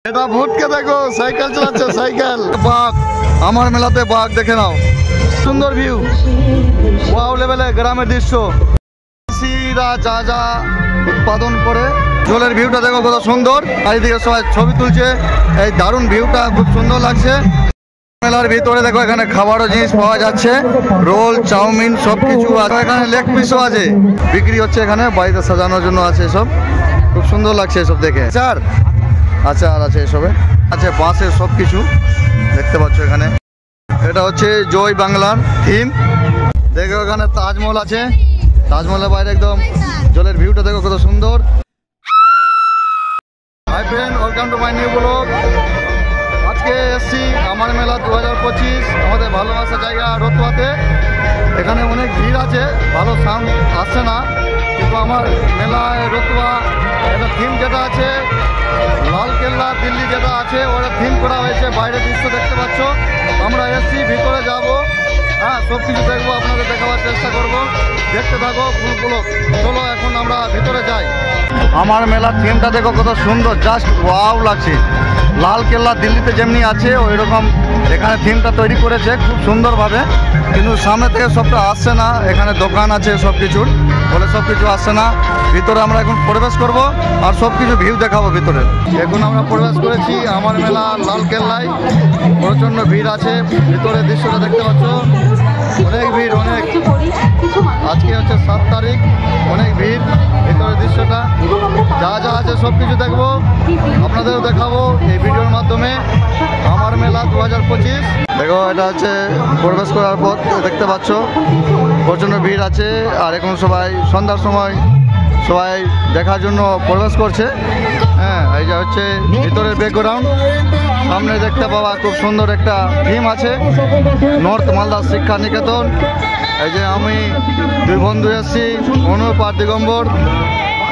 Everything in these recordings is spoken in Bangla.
এটা ভূতকে দেখো, সাইকেল চালাচ্ছে, সাইকেল। বাঘ, আমার মেলাতে বাঘ দেখে নাও। সুন্দর ভিউ, ওয়াও লেভেলে গ্রামের দৃশ্য। যা যা উৎপাদন করে জলের ভিউটা দেখো কত সুন্দর। চারিদিকে সবাই ছবি তুলছে, এই দারুণ ভিউটা খুব সুন্দর লাগছে। মেলার ভিতরে দেখো এখানে খাবারও জিনিস পাওয়া যাচ্ছে, রোল, চাউমিন সবকিছু আছে। এখানে লেগ পিসও আছে, বিক্রি হচ্ছে। এখানে বাড়িতে সাজানোর জন্য আছে সব, খুব সুন্দর লাগছে এসব দেখে। আচার আছে, এসবে আছে, বাঁশের সব কিছু দেখতে পাচ্ছ এখানে। এটা হচ্ছে জয় বাংলার থিম। দেখো এখানে তাজমহল আছে, তাজমহলের বাইরে একদম জলের ভিউটা দেখো কত সুন্দর। Hi friend, welcome to my new blog. আজকে এসছি আমার মেলা 2025, আমাদের ভালোবাসা জায়গা রতুয়াতে। এখানে অনেক ভিড় আছে, ভালো সাউন্ড আসছে না, কিন্তু আমার মেলায় রতুয়া এটা থিম যেটা আছে, লালকেল্লা দিল্লি যেটা আছে ওটা থিম করা হয়েছে। বাইরের দৃশ্য দেখতে পাচ্ছ। আমরা এসছি, ভিতরে যাব, হ্যাঁ সব কিছু দেখবো, আপনাদের দেখাবার চেষ্টা করব। দেখতে থাকো ফুলগুলো। চলো এখন আমরা ভিতরে যাই। আমার মেলার থিমটা দেখো কত সুন্দর, জাস্ট ওয়াও লাগছে। লালকেল্লা দিল্লিতে যেমনি আছে ওই রকম এখানে থিমটা তৈরি করেছে খুব সুন্দরভাবে, কিন্তু সামনে থেকে সবটা আসছে না। এখানে দোকান আছে সব কিছুর, বলে সব কিছু আসছে না। ভিতরে আমরা এখন প্রবেশ করব আর সব কিছু ভিউ দেখাবো ভিতরে। এখন আমরা প্রবেশ করেছি আমার মেলা লালকেল্লায়। প্রচণ্ড ভিড় আছে, ভিতরে দৃশ্যটা দেখতে পাচ্ছ, অনেক ভিড়, অনেক। আজকে হচ্ছে 7 তারিখ, অনেক ভিড়। ভিতরের দৃশ্যটা যা যা আছে সব কিছু দেখবো, আপনাদেরও দেখাবো এই ভিডিওর মাধ্যমে। আমার মেলা 2025 দেখো, এটা হচ্ছে প্রবেশ করার পর দেখতে পাচ্ছ প্রচণ্ড ভিড় আছে। আর এখন সবাই সন্ধ্যার সময় সবাই দেখার জন্য প্রবেশ করছে। হ্যাঁ, এই যে হচ্ছে ভিতরের ব্যাকগ্রাউন্ড। সামনে দেখতে পাওয়া খুব সুন্দর একটা থিম আছে, নর্থ মালদা শিক্ষা নিকেতন। এই যে আমি দুই বন্ধু এসছি, অনুপ আর দিগম্বর।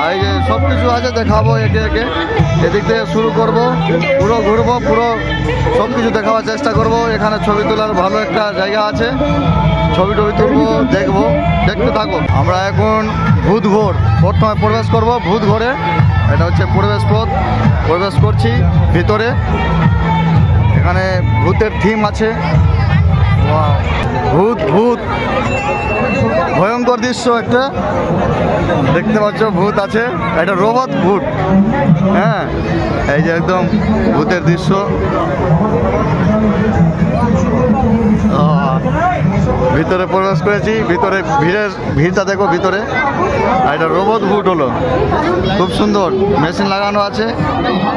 এই যে সব কিছু আছে, দেখাবো একে একে। এদিক থেকে শুরু করব, পুরো ঘুরবো, পুরো সব কিছু দেখাবার চেষ্টা করব। এখানে ছবি তোলার ভালো একটা জায়গা আছে, ছবি টবি তুলবো, দেখবো, দেখতে থাকো। আমরা এখন ভূত ঘর প্রথমে প্রবেশ করব, ভূত ঘরে। এটা হচ্ছে প্রবেশ পথ, প্রবেশ করছি ভিতরে। এখানে ভূতের থিম আছে, ভূত ভূত ভয়ঙ্কর দৃশ্য একটা দেখতে পাচ্ছ। ভূত আছে, এটা রোবট ভূত। হ্যাঁ, এই যে একদম ভূতের দৃশ্য। ভিতরে প্রবেশ করেছি, ভিতরে ভিড়টা দেখো ভিতরে। আর এটা রোবট ভূত হলো, খুব সুন্দর, মেশিন লাগানো আছে।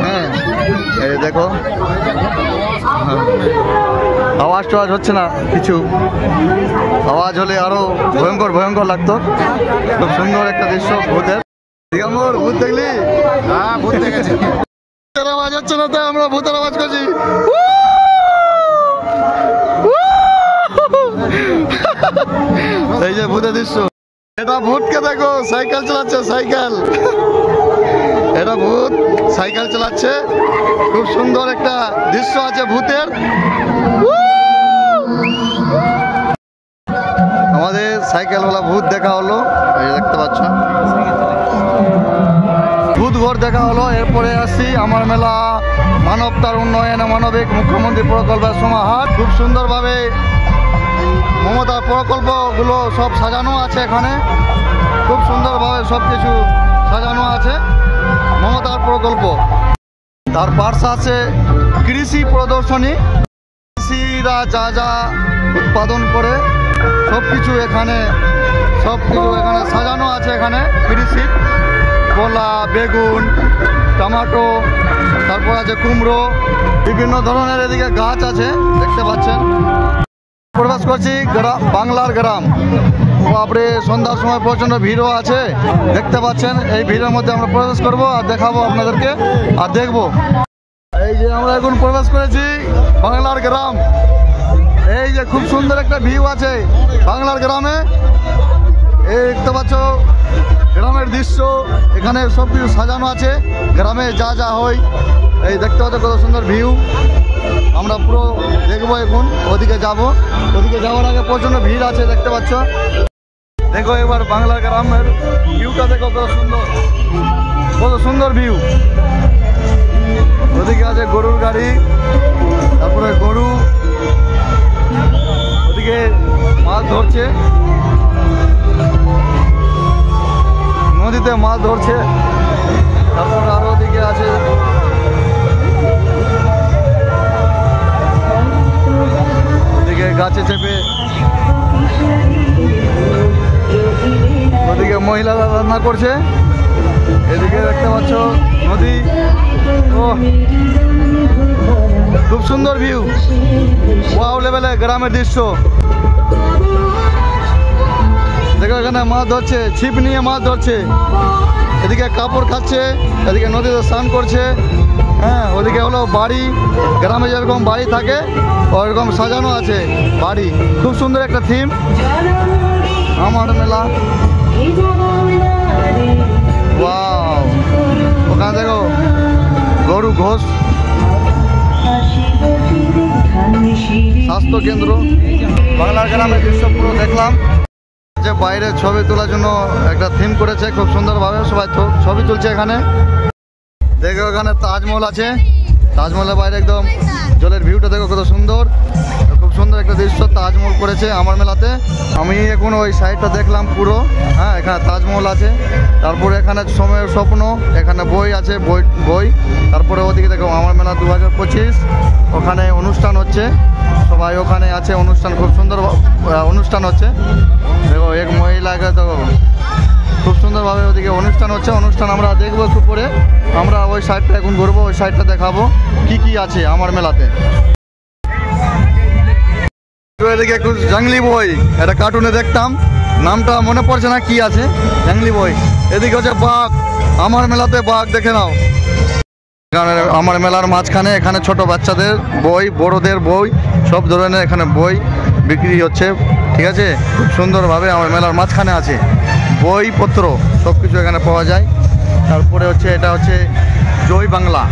হ্যাঁ, এই দেখো, আওয়াজ টাওয়াজ হচ্ছে না কিছু, আওয়াজ হলে আরো ভয়ঙ্কর ভয়ঙ্কর লাগতো। খুব সুন্দর একটা দৃশ্য ভূতের। দিগম্বর, ভূত দেখলি? হ্যাঁ, ভূত দেখেছি। আওয়াজ হচ্ছে না, তাই আমরা ভূতের আওয়াজ করছি। এই যে ভূতের দৃশ্য। এটা ভূতকে দেখো, সাইকেল চালাচ্ছে, সাইকেল। এটা ভূত সাইকেল চালাচ্ছে, খুব সুন্দর একটা দৃশ্য আছে ভূতের। আমাদের সাইকেলওয়ালা ভূত দেখা হলো, এই দেখতে পাচ্ছ, ভূত ঘর দেখা হলো। এরপরে আসছি আমার মেলা মানবতার উন্নয়নে মানবিক মুখ্যমন্ত্রী প্রকল্পের সমাহার। খুব সুন্দরভাবে মমতার প্রকল্পগুলো সব সাজানো আছে এখানে, খুব সুন্দরভাবে সব কিছু সাজানো আছে মমতার প্রকল্প। তার পাশে আছে কৃষি প্রদর্শনী, কৃষিরা যা যা উৎপাদন করে সব কিছু এখানে সাজানো আছে। এখানে কৃষি, কলা, বেগুন, টমেটো, তারপর আছে কুমড়ো, বিভিন্ন ধরনের এদিকে গাছ আছে দেখতে পাচ্ছেন। প্রবেশ করছি বাংলার গ্রাম। বাপরে, সন্ধ্যার সময় প্রচণ্ড ভিড়ও আছে দেখতে পাচ্ছেন। এই ভিড়ের মধ্যে আমরা প্রবেশ করব আর দেখাবো আপনাদেরকে, আর দেখবো। এই যে আমরা এখন প্রবেশ করেছি বাংলার গ্রাম। এই যে খুব সুন্দর একটা ভিউ আছে বাংলার গ্রামে, এই দেখতে পাচ্ছ গ্রামের দৃশ্য। এখানে সব কিছু সাজানো আছে, গ্রামে যা যা হয়। এই দেখতে পাচ্ছ কত সুন্দর ভিউ। আমরা পুরো দেখবো এখন, ওদিকে যাব। ওদিকে যাওয়ার আগে প্রচণ্ড ভিড় আছে দেখতে পাচ্ছ। দেখো এবার বাংলার গ্রামের ভিউটা দেখো, কত সুন্দর, কত সুন্দর ভিউ। ওদিকে আছে গাড়ি, তারপরে গরু, ওদিকে মাছ ধরছে, নদীতে মাছ ধরছে। তারপরে আরো ওদিকে আছে ওদিকে গাছে চেপে, ওদিকে মহিলারা রান্না করছে, এদিকে দেখতে পাচ্ছ নদী। ও খুব সুন্দর ভিউ, ওয়াও লেভেলে গ্রামের দৃশ্য। দেখো এখানে মাছ ধরছে, ছিপ নিয়ে মাছ ধরছে, এদিকে কাপড় খাচ্ছে, এদিকে নদীতে স্নান করছে। হ্যাঁ, ওদিকে হলো বাড়ি, গ্রামে যেরকম বাড়ি থাকে ওরকম সাজানো আছে বাড়ি। খুব সুন্দর একটা থিম, আমার মেলা। ওয়াও, ওখানে দেখো গরু ঘোষ স্বাস্থ্য কেন্দ্র। বাংলার গ্রামের দৃশ্য পুরো দেখলাম। যে বাইরে ছবি তোলার জন্য একটা থিম করেছে খুব সুন্দরভাবে, সবাই ছবি তুলছে এখানে। দেখো এখানে তাজমহল আছে, তাজমহলের বাইরে একদম জলের ভিউটা দেখো কত সুন্দর, খুব সুন্দর একটা দৃশ্য তাজমহল করেছে আমার মেলাতে। আমি এখন ওই সাইডটা দেখলাম পুরো। হ্যাঁ, এখানে তাজমহল আছে, তারপরে এখানে সময়ের স্বপ্ন, এখানে বই আছে, বই। তারপরে ওদিকে দেখো আমার মেলা 2025, ওখানে অনুষ্ঠান হচ্ছে, সবাই ওখানে আছে, অনুষ্ঠান খুব সুন্দর অনুষ্ঠান হচ্ছে। দেখো এক মহিলাকে দেখো খুব সুন্দরভাবে ওদিকে অনুষ্ঠান হচ্ছে। অনুষ্ঠান আমরা দেখবো একটু পরে, আমরা ওই সাইডটা এখন ঘুরবো, ওই সাইডটা দেখাবো কি কি আছে আমার মেলাতে। এদিকে একটু জাংলি বই, এটা কার্টুনে দেখতাম, নামটা মনে পড়ছে না কি আছে, জাংলি বই। এদিকে হচ্ছে বাঘ, আমার মেলাতে বাঘ দেখে নাও। আমার মেলার মাঝখানে এখানে ছোট বাচ্চাদের বই, বড়দের বই, সব ধরনের এখানে বই বিক্রি হচ্ছে। ঠিক আছে, খুব সুন্দরভাবে আমার মেলার মাঝখানে আছে, বইপত্র সব কিছু এখানে পাওয়া যায়। তারপরে হচ্ছে এটা হচ্ছে জয় বাংলা,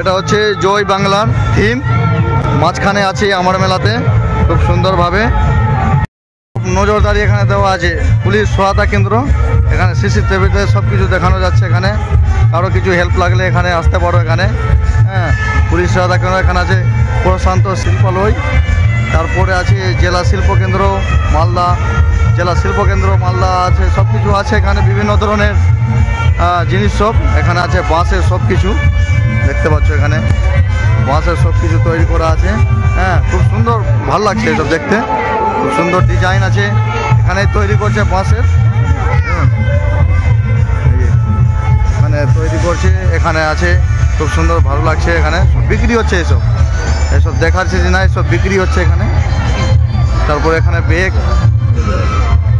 এটা হচ্ছে জয় বাংলার থিম, মাঝখানে আছে আমার মেলাতে খুব সুন্দরভাবে। নজরদারি এখানে দেওয়া আছে, পুলিশ সহায়তা কেন্দ্র, এখানে সিসিটিভিতে সব কিছু দেখানো যাচ্ছে। এখানে আরও কিছু হেল্প লাগলে এখানে আসতে পারো এখানে। হ্যাঁ, পুলিশ সহায়তা কেন্দ্র এখানে আছে, প্রশান্ত শিল্পালয়। তারপরে আছে জেলা শিল্প কেন্দ্র মালদা, জেলা শিল্প কেন্দ্র মালদা আছে, সব কিছু আছে এখানে, বিভিন্ন ধরনের জিনিস সব এখানে আছে। বাঁশের সব কিছু দেখতে পাচ্ছ, এখানে বাঁশের সব কিছু তৈরি করা আছে। হ্যাঁ, খুব সুন্দর, ভালো লাগছে এসব দেখতে, খুব সুন্দর ডিজাইন আছে এখানে তৈরি করছে বাঁশের। এখানে তৈরি করছে, এখানে আছে, খুব সুন্দর ভালো লাগছে। এখানে সব বিক্রি হচ্ছে, এসব এসব দেখার যে না, এসব বিক্রি হচ্ছে এখানে। তারপর এখানে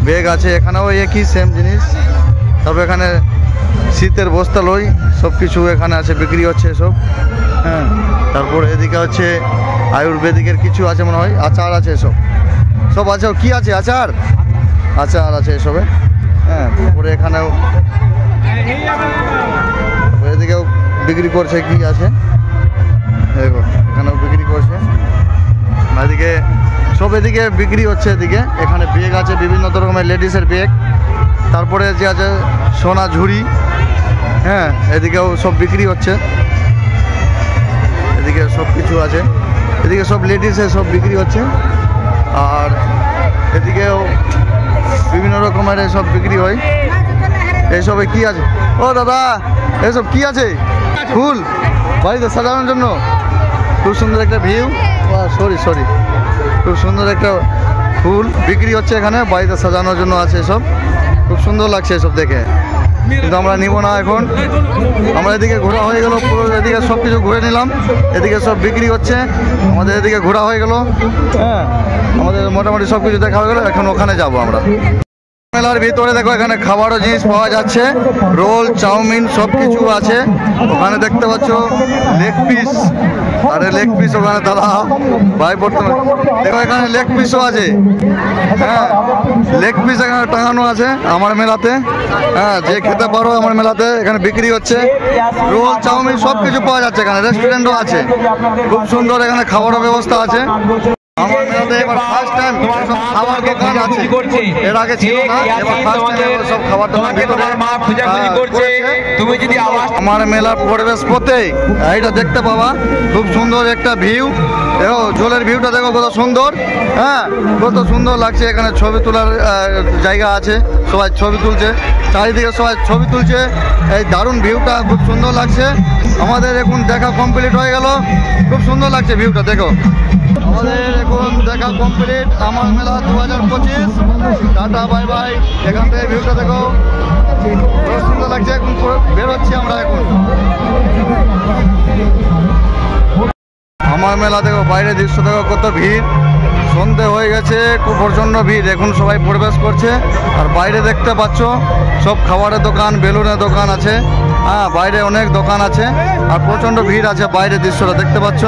ব্যাগ আছে, এখানেও একই সেম জিনিস। তারপর এখানে শীতের বস্তা লই, সব কিছু এখানে আছে, বিক্রি হচ্ছে এসব। হ্যাঁ, তারপর এদিকে হচ্ছে আয়ুর্বেদিকের কিছু আছে মনে হয়, আচার আছে, এসব সব আছে। কি আছে? আচার আছে এসবে। হ্যাঁ, তারপরে এখানেও এদিকেও বিক্রি করছে, কি আছে দেখো, এখানেও বিক্রি করছে। এদিকে সব এদিকে বিক্রি হচ্ছে, এদিকে এখানে ব্যাগ আছে, বিভিন্ন রকমের লেডিসের ব্যাগ। তারপরে যে আছে সোনা ঝুড়ি। হ্যাঁ, এদিকেও সব বিক্রি হচ্ছে, এদিকে সব কিছু আছে, এদিকে সব লেডিসের সব বিক্রি হচ্ছে। আর এদিকেও বিভিন্ন রকমের সব বিক্রি হয়। এইসবে কি আছে? ও দাদা, এসব কি আছে? ফুল বাড়িতে সাজানোর জন্য, খুব সুন্দর একটা ভিউ। সরি, খুব সুন্দর একটা ফুল বিক্রি হচ্ছে এখানে, বাড়িতে সাজানোর জন্য আছে এসব, খুব সুন্দর লাগছে এসব দেখে। কিন্তু আমরা নিব না এখন, আমরা এদিকে ঘোরা হয়ে গেল পুরো, এদিকে সব কিছু ঘুরে নিলাম, এদিকে সব বিক্রি হচ্ছে, আমাদের এদিকে ঘোরা হয়ে গেল। হ্যাঁ, আমাদের মোটামুটি সব কিছু দেখা হয়ে গেলো, এখন ওখানে যাব আমরা। মেলার ভিতরে দেখো এখানে খাবারও জিনিস পাওয়া যাচ্ছে, রোল, চাউমিন সব কিছু আছে। ওখানে দেখতে পাচ্ছ লেগ পিস, আরে লেগ পিস ওখানে দাদা ভাই পড়তে, দেখো এখানে লেগ পিসও আছে। হ্যাঁ, লেগ পিস এখানে টাঙানো আছে আমার মেলাতে। হ্যাঁ, যে খেতে পারো আমার মেলাতে, এখানে বিক্রি হচ্ছে রোল, চাউমিন সব কিছু পাওয়া যাচ্ছে এখানে, রেস্টুরেন্টও আছে, খুব সুন্দর এখানে খাবারের ব্যবস্থা আছে। আমার মেলাতে এবার ফার্স্ট টাইম সব খাবার দোকান আছে, এর আগে ছিল না, এবার ফার্স্ট টাইম সব খাবার দোকান ভিতরে তুমি যদি আমার মেলার পরিবেশ পথেই এইটা দেখতে পাবা, খুব সুন্দর একটা ভিউ। দেখো জলের ভিউটা দেখো কত সুন্দর, হ্যাঁ কত সুন্দর লাগছে। এখানে ছবি তোলার জায়গা আছে, সবাই ছবি তুলছে, চারিদিকে সবাই ছবি তুলছে। এই দারুণ ভিউটা খুব সুন্দর লাগছে। আমাদের এখন দেখা কমপ্লিট হয়ে গেল, খুব সুন্দর লাগছে ভিউটা দেখো। আমাদের এখন দেখা কমপ্লিট আমার মেলা 2025। Tata bye bye. এখান থেকে ভিউটা দেখো খুব সুন্দর লাগছে। এখন বেরোচ্ছি আমরা এখন। আমার মেলা দেখো, বাইরের দৃশ্য দেখো কত ভিড়। সন্ধে হয়ে গেছে, খুব প্রচণ্ড ভিড়। এখন সবাই প্রবেশ করছে। আর বাইরে দেখতে পাচ্ছ সব খাবারের দোকান, বেলুনের দোকান আছে, হ্যাঁ বাইরে অনেক দোকান আছে আর প্রচণ্ড ভিড় আছে। বাইরের দৃশ্যটা দেখতে পাচ্ছ।